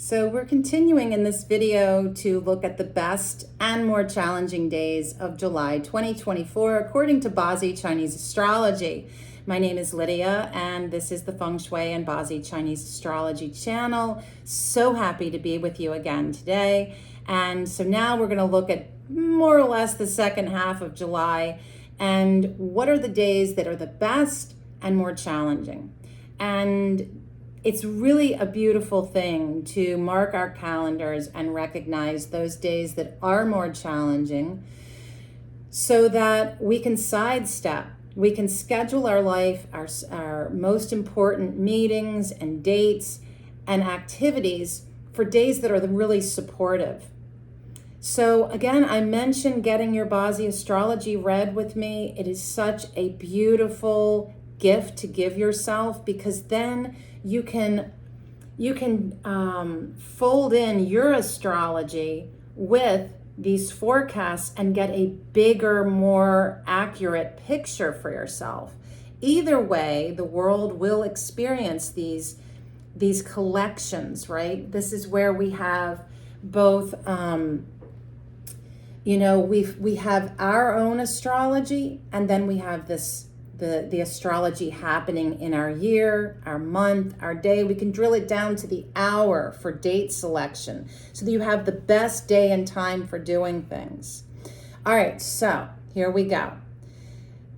So we're continuing in this video to look at the best and more challenging days of July 2024 according to Bazi Chinese astrology. My name is Lydia and this is the Feng Shui and Bazi Chinese astrology channel. So happy to be with you again today. And so now we're going to look at more or less the second half of July and what are the days that are the best and more challenging. And it's really a beautiful thing to mark our calendars and recognize those days that are more challenging so that we can sidestep. We can schedule our life, our most important meetings and dates and activities for days that are really supportive. So again, I mentioned getting your Bazi astrology read with me. It is such a beautiful gift to give yourself because then you can fold in your astrology with these forecasts and get a bigger, more accurate picture for yourself. Either way, the world will experience these collections, right? This is where we have both, we have our own astrology, and then we have the astrology happening in our year, our month, our day. We can drill it down to the hour for date selection so that you have the best day and time for doing things. All right, so here we go.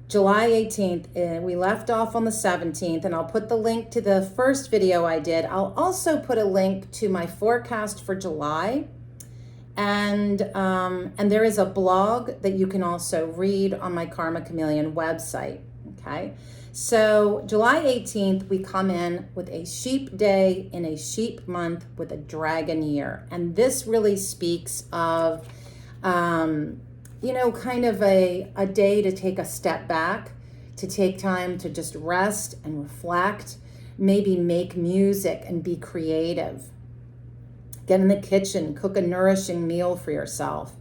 July 18th, we left off on the 17th, and I'll put the link to the first video I did. I'll also put a link to my forecast for July. And there is a blog that you can also read on my Kharma Khameleon website. Okay, so July 18th, we come in with a sheep day in a sheep month with a dragon year. And this really speaks of, kind of a day to take a step back, to take time to just rest and reflect, maybe make music and be creative. Get in the kitchen, cook a nourishing meal for yourself.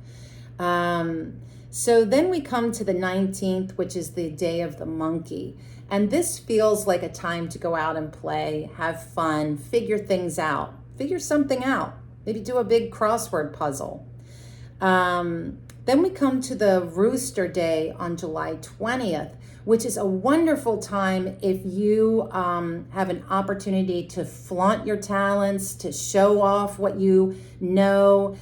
So then we come to the 19th, which is the day of the monkey. And this feels like a time to go out and play, have fun, figure things out, figure something out, maybe do a big crossword puzzle. Then we come to the rooster day on July 20th, which is a wonderful time if you have an opportunity to flaunt your talents, to show off what you know,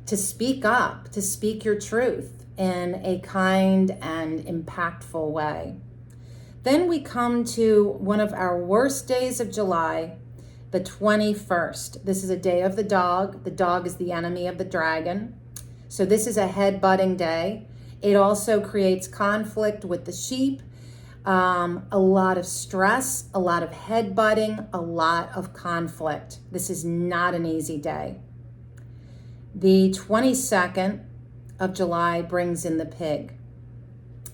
to speak up, to speak your truth in a kind and impactful way. Then we come to one of our worst days of July, the 21st. This is a day of the dog. The dog is the enemy of the dragon. So this is a head-butting day. It also creates conflict with the sheep, a lot of stress, a lot of head-butting, a lot of conflict. This is not an easy day. The 22nd of July brings in the pig.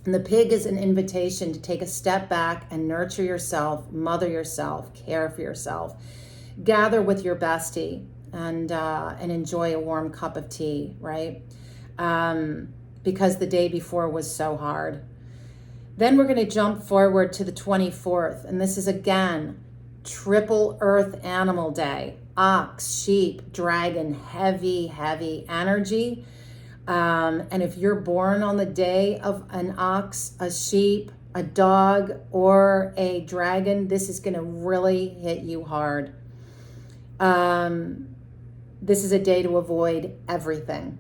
And the pig is an invitation to take a step back and nurture yourself, mother yourself, care for yourself. Gather with your bestie and enjoy a warm cup of tea, right? Because the day before was so hard. Then we're going to jump forward to the 24th. And this is, again, triple earth animal day. Ox, sheep, dragon, heavy, heavy energy. And if you're born on the day of an ox, a sheep, a dog, or a dragon, this is going to really hit you hard. This is a day to avoid everything.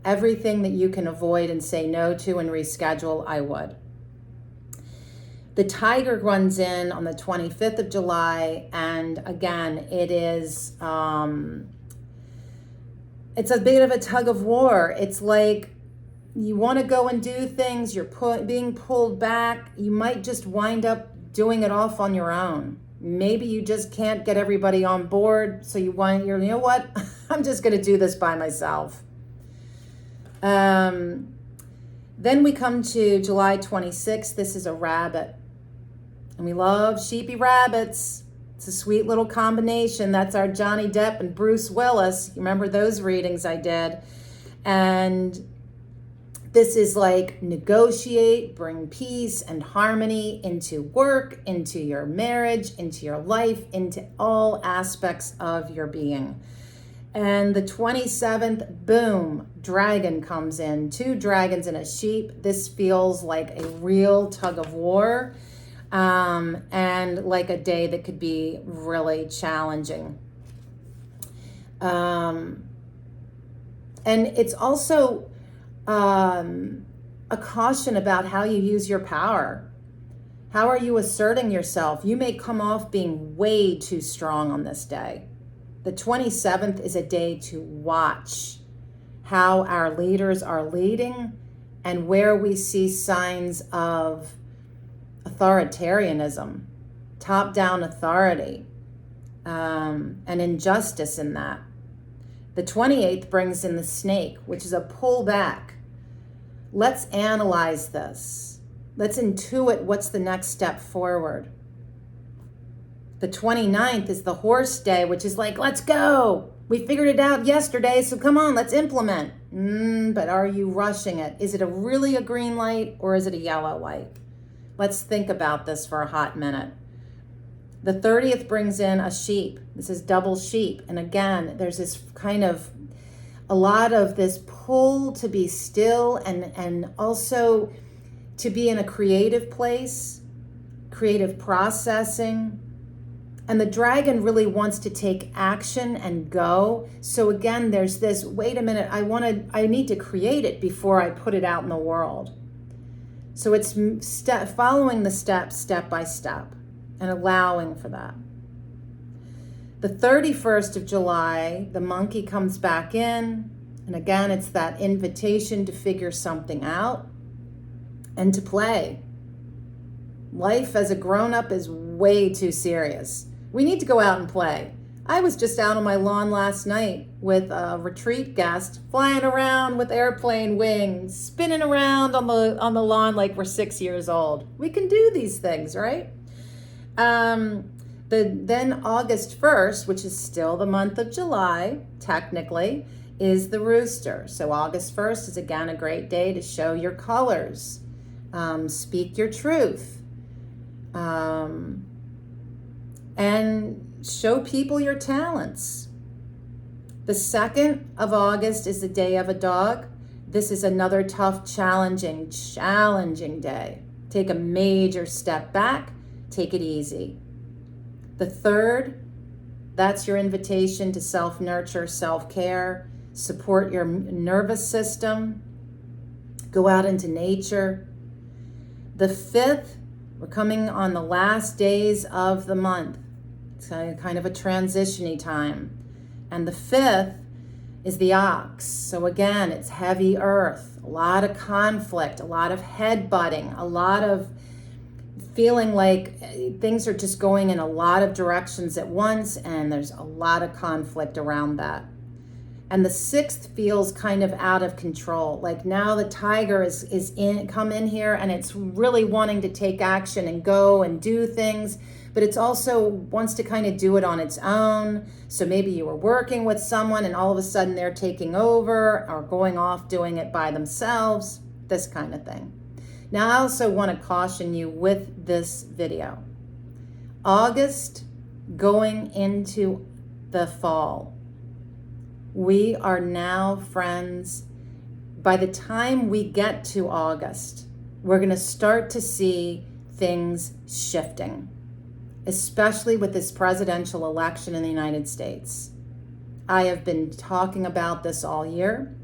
Everything that you can avoid and say no to and reschedule, I would. The tiger runs in on the 25th of July, and again, it is, it's a bit of a tug of war. It's like you want to go and do things, you're being pulled back. You might just wind up doing it off on your own. Maybe you just can't get everybody on board, so you know what? I'm just going to do this by myself. Then we come to July 26th. This is a rabbit. And we love sheepy rabbits. It's a sweet little combination. That's our Johnny Depp and Bruce Willis. You remember those readings I did? And This is like negotiate, bring peace and harmony into work, into your marriage, into your life, into all aspects of your being. And the 27th, boom, dragon comes in. 2 dragons and a sheep. This feels like a real tug of war, and like a day that could be really challenging. And it's also a caution about how you use your power. How are you asserting yourself? You may come off being way too strong on this day. The 27th is a day to watch how our leaders are leading and where we see signs of authoritarianism, top-down authority, and injustice in that. The 28th brings in the snake, which is a pullback. Let's analyze this. Let's intuit what's the next step forward. The 29th is the horse day, which is like, let's go. We figured it out yesterday, so come on, let's implement. But are you rushing it? Is it really a green light or is it a yellow light? Let's think about this for a hot minute. The 30th brings in a sheep. This is double sheep. And again, there's this kind of a lot of this pull to be still and also to be in a creative place, creative processing. And the dragon really wants to take action and go. So again, there's this, wait a minute, I need to create it before I put it out in the world. So it's following the steps step by step and allowing for that. The 31st of July, the monkey comes back in. And again, it's that invitation to figure something out and to play. Life as a grown-up is way too serious. We need to go out and play. I was just out on my lawn last night with a retreat guest, flying around with airplane wings, spinning around on the lawn like we're 6 years old. We can do these things, right? Then August 1st, which is still the month of July, technically, is the rooster. So August 1st is again a great day to show your colors, speak your truth, and show people your talents. The 2nd of August is the day of a dog. This is another tough, challenging day. Take a major step back, take it easy. The 3rd, that's your invitation to self-nurture, self-care, support your nervous system, go out into nature. The 5th, we're coming on the last days of the month. It's kind of a transition-y time. And the 5th is the ox. So again, it's heavy earth, a lot of conflict, a lot of head-butting, a lot of feeling like things are just going in a lot of directions at once, and there's a lot of conflict around that. And the 6th feels kind of out of control. Like now the tiger is come in here and it's really wanting to take action and go and do things, but it's also wants to kind of do it on its own. So maybe you were working with someone and all of a sudden they're taking over or going off doing it by themselves, this kind of thing. Now I also want to caution you with this video. August going into the fall. We are now, friends, by the time we get to August, we're going to start to see things shifting, especially with this presidential election in the United States. I have been talking about this all year.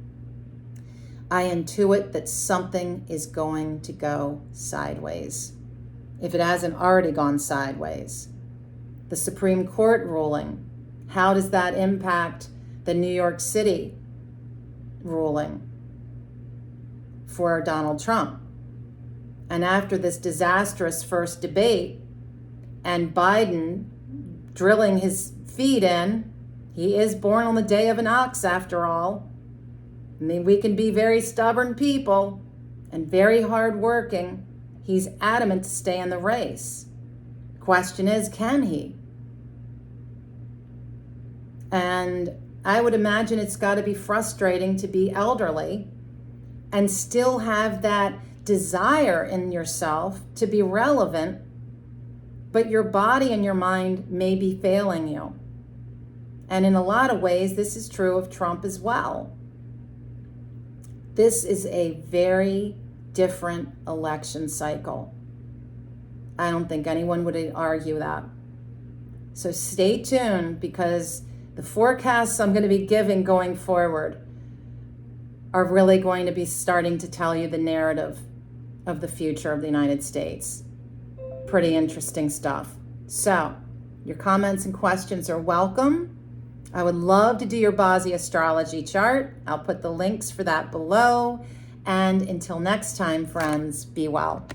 I intuit that something is going to go sideways, if it hasn't already gone sideways. The Supreme Court ruling, how does that impact the New York City ruling for Donald Trump? And after this disastrous first debate and Biden drilling his feet in, he is born on the day of an ox after all. I mean, we can be very stubborn people and very hardworking. He's adamant to stay in the race. Question is, can he? And I would imagine it's got to be frustrating to be elderly and still have that desire in yourself to be relevant, but your body and your mind may be failing you. And in a lot of ways, this is true of Trump as well. This is a very different election cycle. I don't think anyone would argue that. So stay tuned, because the forecasts I'm going to be giving going forward are really going to be starting to tell you the narrative of the future of the United States. Pretty interesting stuff. So your comments and questions are welcome. I would love to do your Bozzi astrology chart. I'll put the links for that below. And until next time, friends, be well.